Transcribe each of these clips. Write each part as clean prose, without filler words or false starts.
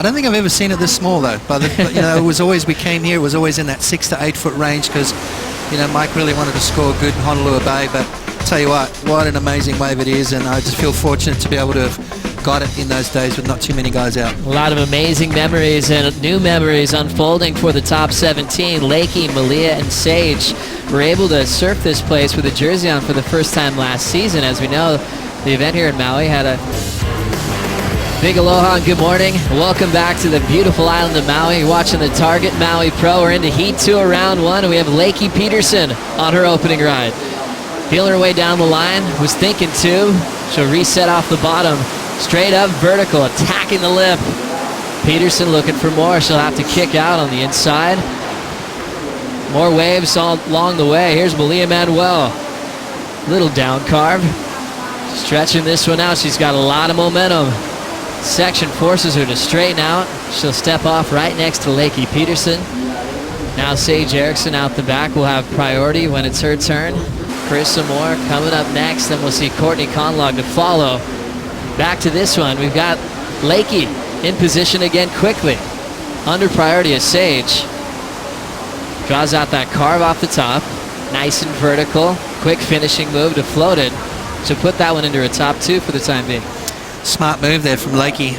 I don't think I've ever seen it this small though, but it was always, we came here, it was always in that 6 to 8 foot range because, Mike really wanted to score good in Honolulu Bay, but tell you what an amazing wave it is, and I just feel fortunate to be able to have got it in those days with not too many guys out. A lot of amazing memories and new memories unfolding for the top 17. Lakey, Malia, and Sage were able to surf this place with a jersey on for the first time last season. As we know, the event here in Maui had a big aloha and good morning. Welcome back to the beautiful island of Maui. You're watching the Target Maui Pro. We're into Heat 2 of Round 1, and we have Lakey Peterson on her opening ride. Feeling her way down the line, was thinking 2. She'll reset off the bottom. Straight up vertical, attacking the lip. Peterson looking for more. She'll have to kick out on the inside. More waves all along the way. Here's Malia Manuel. Little down carve. Stretching this one out. She's got a lot of momentum. Section forces her to straighten out. She'll step off right next to Lakey Peterson. Now Sage Erikson out the back will have priority when it's her turn. Carissa Moore coming up next. Then we'll see Courtney Conlog to follow. Back to this one. We've got Lakey in position again quickly. Under priority is Sage. Draws out that carve off the top. Nice and vertical. Quick finishing move to float it. So put that one into a top 2 for the time being. Smart move there from Lakey.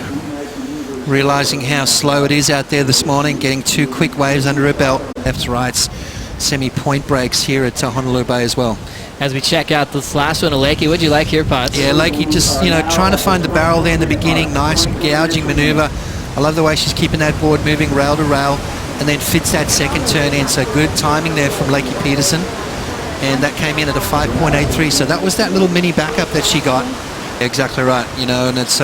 Realizing how slow it is out there this morning. Getting 2 quick waves under her belt. Lefts, rights, semi-point breaks here at Honolulu Bay as well. As we check out this last one of Lakey, what'd you like here, Potts? Yeah, Lakey just, trying to find the barrel there in the beginning. Nice gouging maneuver. I love the way she's keeping that board moving rail to rail and then fits that second turn in. So good timing there from Lakey Peterson. And that came in at a 5.83. So that was that little mini backup that she got. Exactly right, and it's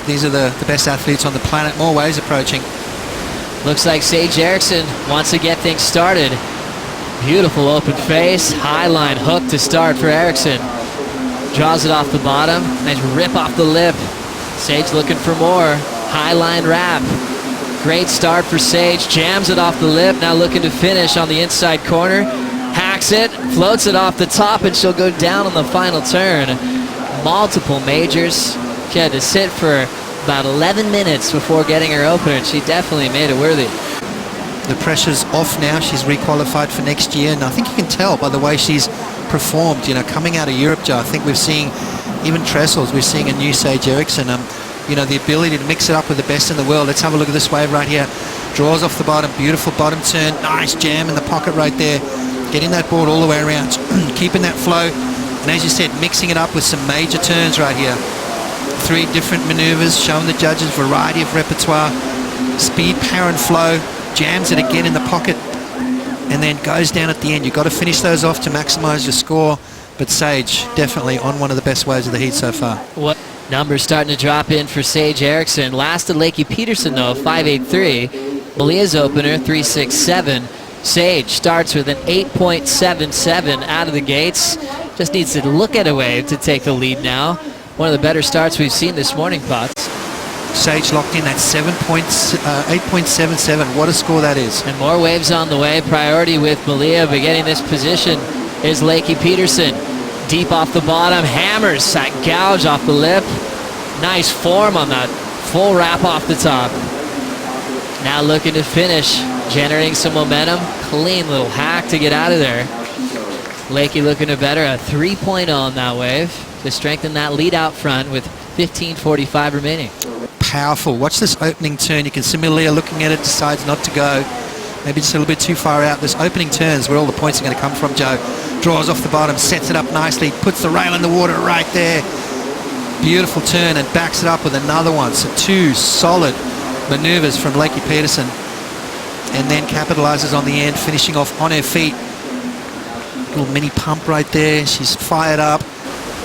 these are the best athletes on the planet. More waves approaching. Looks like Sage Erikson wants to get things started. Beautiful open face, high line hook to start for Erikson. Draws it off the bottom, nice rip off the lip. Sage looking for more, high line wrap. Great start for Sage, jams it off the lip, now looking to finish on the inside corner. Hacks it, floats it off the top, and she'll go down on the final turn. Multiple majors. She had to sit for about 11 minutes before getting her opener, and she definitely made it worthy. The pressure's off now. She's requalified for next year, and I think you can tell by the way she's performed, coming out of Europe, Joe. I think we're seeing, even Trestles, we're seeing a new Sage Erikson. The ability to mix it up with the best in the world. Let's have a look at this wave right here. Draws off the bottom, beautiful bottom turn, nice jam in the pocket right there. Getting that board all the way around, keeping that flow. And as you said, mixing it up with some major turns right here. 3 different maneuvers, showing the judges variety of repertoire. Speed, power, and flow. Jams it again in the pocket. And then goes down at the end. You've got to finish those off to maximize your score. But Sage, definitely on one of the best waves of the heat so far. What numbers starting to drop in for Sage Erikson. Last of Lakey Peterson, though, 5.83. Malia's opener, 3.67. Sage starts with an 8.77 out of the gates. Just needs to look at a wave to take the lead now. One of the better starts we've seen this morning, Potts. Sage locked in at 8.77. What a score that is. And more waves on the way. Priority with Malia, but getting this position is Lakey Peterson. Deep off the bottom, hammers that gouge off the lip. Nice form on that full wrap off the top. Now looking to finish, generating some momentum. Clean little hack to get out of there. Lakey looking to better a 3.0 on that wave to strengthen that lead out front with 15:45 remaining. Powerful. Watch this opening turn. You can see Malia looking at it, decides not to go. Maybe just a little bit too far out. This opening turns where all the points are going to come from, Joe. Draws off the bottom, sets it up nicely, puts the rail in the water right there. Beautiful turn and backs it up with another one. So 2 solid maneuvers from Lakey Peterson. And then capitalizes on the end, finishing off on her feet. Little mini pump right there. She's fired up.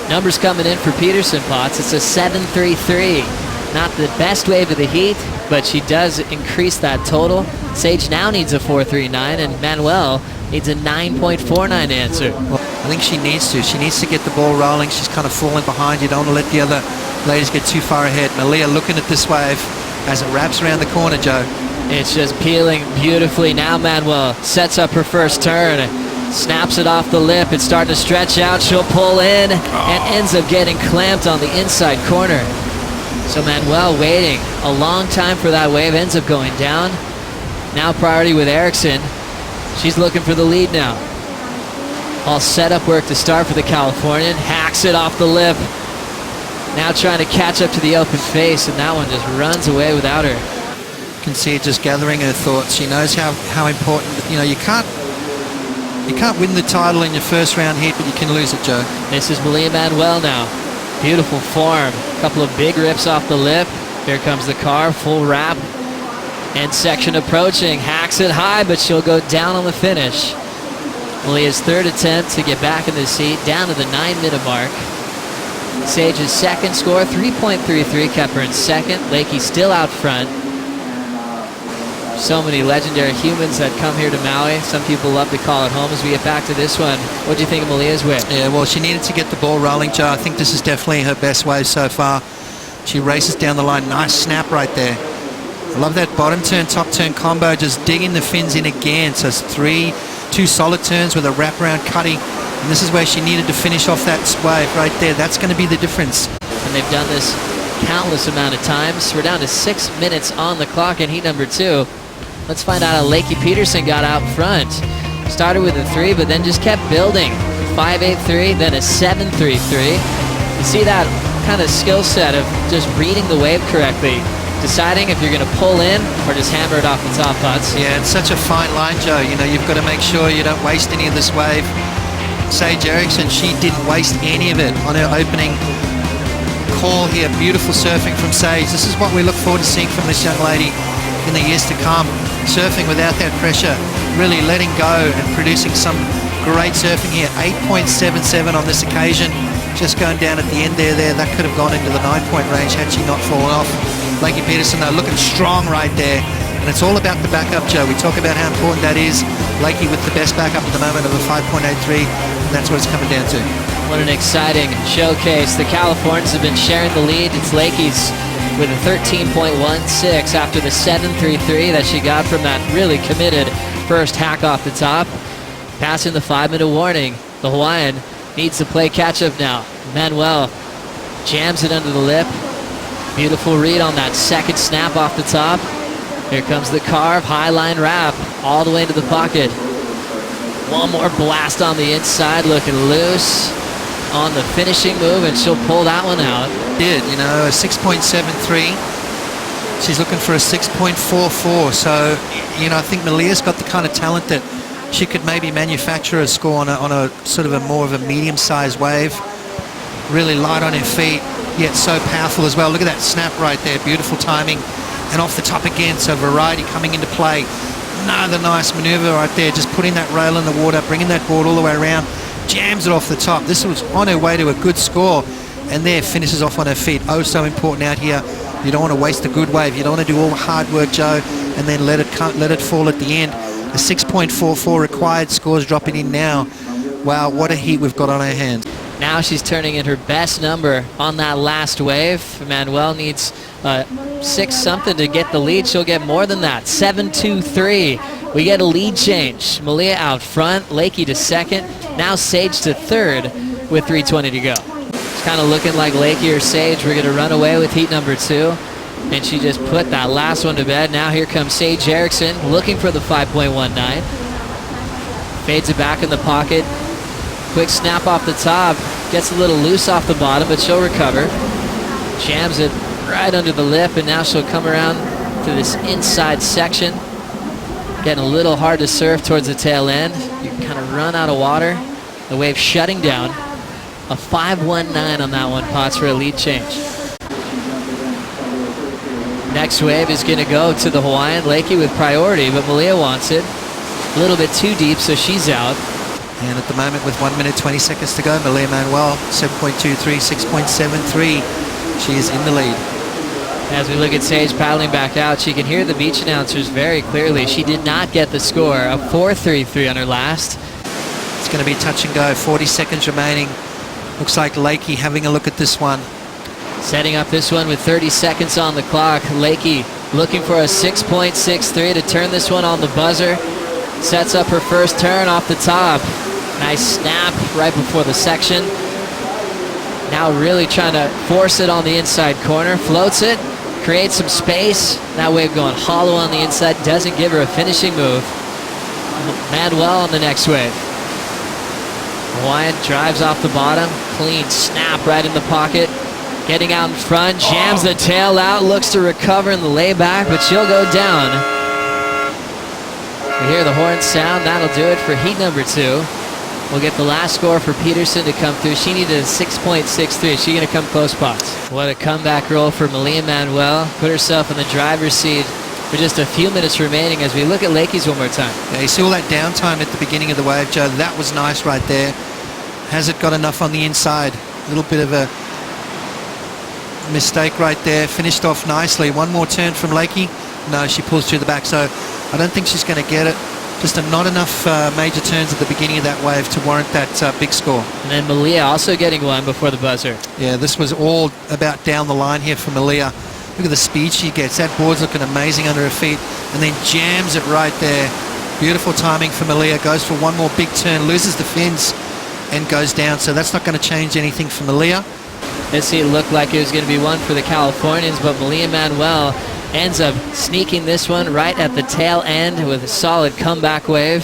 Numbers coming in for Peterson, Potts. It's a 7.33. Not the best wave of the heat, but she does increase that total. Sage now needs a 4.39, and Manuel needs a 9.49 answer. Well, I think she needs to. She needs to get the ball rolling. She's kind of falling behind. You don't want to let the other ladies get too far ahead. Malia looking at this wave as it wraps around the corner, Joe. It's just peeling beautifully. Now Manuel sets up her first turn. Snaps it off the lip. It's starting to stretch out. She'll pull in and ends up getting clamped on the inside corner. So Manuel waiting a long time for that wave, ends up going down. Now priority with Erikson. She's looking for the lead now. All setup work to start for the Californian. Hacks it off the lip. Now trying to catch up to the open face, and that one just runs away without her. You can see her just gathering her thoughts. She knows how important, you can't win the title in your first round heat, but you can lose it, Joe. This is Malia Manuel now. Beautiful form. A couple of big rips off the lip. Here comes the car, full wrap. End section approaching. Hacks it high, but she'll go down on the finish. Malia's third attempt to get back in the seat, down to the 9-minute mark. Sage's second score, 3.33, kept her in second. Lakey still out front. So many legendary humans that come here to Maui. Some people love to call it home as we get back to this one. What do you think of Malia's whip? Yeah, well, she needed to get the ball rolling, Joe. I think this is definitely her best wave so far. She races down the line. Nice snap right there. I love that bottom turn, top turn combo, just digging the fins in again. So it's two solid turns with a wraparound cutting. And this is where she needed to finish off that wave right there. That's going to be the difference. And they've done this countless amount of times. We're down to 6 minutes on the clock in heat number 2. Let's find out how Lakey Peterson got out front. Started with a 3, but then just kept building. 5.83, then a 7.33. You see that kind of skill set of just reading the wave correctly, deciding if you're going to pull in or just hammer it off the top putts. Yeah, it's such a fine line, Joe. You've got to make sure you don't waste any of this wave. Sage Erickson, she didn't waste any of it on her opening call here. Beautiful surfing from Sage. This is what we look forward to seeing from this young lady in the years to come. Surfing without that pressure, really letting go and producing some great surfing here. 8.77 on this occasion. Just going down at the end there. That could have gone into the 9-point range had she not fallen off. Lakey Peterson, though, looking strong right there. And it's all about the backup, Joe. We talk about how important that is. Lakey with the best backup at the moment of a 5.83. And that's what it's coming down to. What an exciting showcase. The Californians have been sharing the lead. It's Lakey's with a 13.16 after the 7.33 that she got from that really committed first hack off the top. Passing the 5-minute warning. The Hawaiian needs to play catch-up now. Manuel jams it under the lip. Beautiful read on that second snap off the top. Here comes the carve, high line wrap, all the way to the pocket. One more blast on the inside, looking loose on the finishing move, and she'll pull that one out. Did, a 6.73. She's looking for a 6.44. So, I think Malia's got the kind of talent that she could maybe manufacture a score on a sort of a more of a medium-sized wave. Really light on her feet, yet so powerful as well. Look at that snap right there. Beautiful timing. And off the top again, so variety coming into play. Another nice maneuver right there, just putting that rail in the water, bringing that board all the way around, jams it off the top. This was on her way to a good score, and there finishes off on her feet. Oh, so important out here. You don't want to waste a good wave. You don't want to do all the hard work, Joe, and then let it fall at the end. The 6.44 required scores dropping in now. Wow, what a heat we've got on our hands. Now she's turning in her best number on that last wave. Manuel needs 6-something to get the lead. She'll get more than that. 7.23. We get a lead change. Malia out front, Lakey to second. Now Sage to third with 3:20 to go. It's kind of looking like Lakey or Sage we're going to run away with heat number 2. And she just put that last one to bed. Now here comes Sage Erickson looking for the 5.19. Fades it back in the pocket. Quick snap off the top. Gets a little loose off the bottom, but she'll recover. Jams it right under the lip, and now she'll come around to this inside section. Getting a little hard to surf towards the tail end. You can kind of run out of water. The wave shutting down. A 5.19 on that one, Potts, for a lead change. Next wave is going to go to the Hawaiian. Lakey with priority, but Malia wants it. A little bit too deep, so she's out. And at the moment, with 1 minute 20 seconds to go, Malia Manuel 7.23, 6.73. She is in the lead. As we look at Sage paddling back out, she can hear the beach announcers very clearly. She did not get the score, a 4.33 on her last. It's going to be touch and go, 40 seconds remaining. Looks like Lakey having a look at this one. Setting up this one with 30 seconds on the clock. Lakey looking for a 6.63 to turn this one on the buzzer. Sets up her first turn off the top. Nice snap right before the section. Now really trying to force it on the inside corner. Floats it, creates some space. That wave going hollow on the inside. Doesn't give her a finishing move. Manuel on the next wave. Hawaiian drives off the bottom. Clean snap right in the pocket. Getting out in front. Jams the tail out. Looks to recover in the layback, but she'll go down. We hear the horn sound. That'll do it for heat number 2. We'll get the last score for Peterson to come through. She needed a 6.63. Is she going to come close, Potts? What a comeback roll for Malia Manuel. Put herself in the driver's seat for just a few minutes remaining as we look at Lakey's one more time. Yeah, you see all that downtime at the beginning of the wave, Joe. That was nice right there. Has it got enough on the inside? A little bit of a mistake right there. Finished off nicely. One more turn from Lakey. No, she pulls through the back, so I don't think she's going to get it. Just not enough major turns at the beginning of that wave to warrant that big score. And then Malia also getting one before the buzzer. Yeah, this was all about down the line here for Malia. Look at the speed she gets. That board's looking amazing under her feet, and then jams it right there. Beautiful timing for Malia. Goes for one more big turn, loses the fins, and goes down. So that's not going to change anything for Malia. This heat looked like it was going to be one for the Californians, but Malia Manuel ends up sneaking this one right at the tail end with a solid comeback wave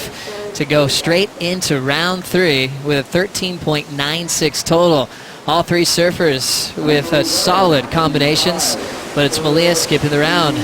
to go straight into round 3 with a 13.96 total. All 3 surfers with solid combinations, but it's Malia skipping the round.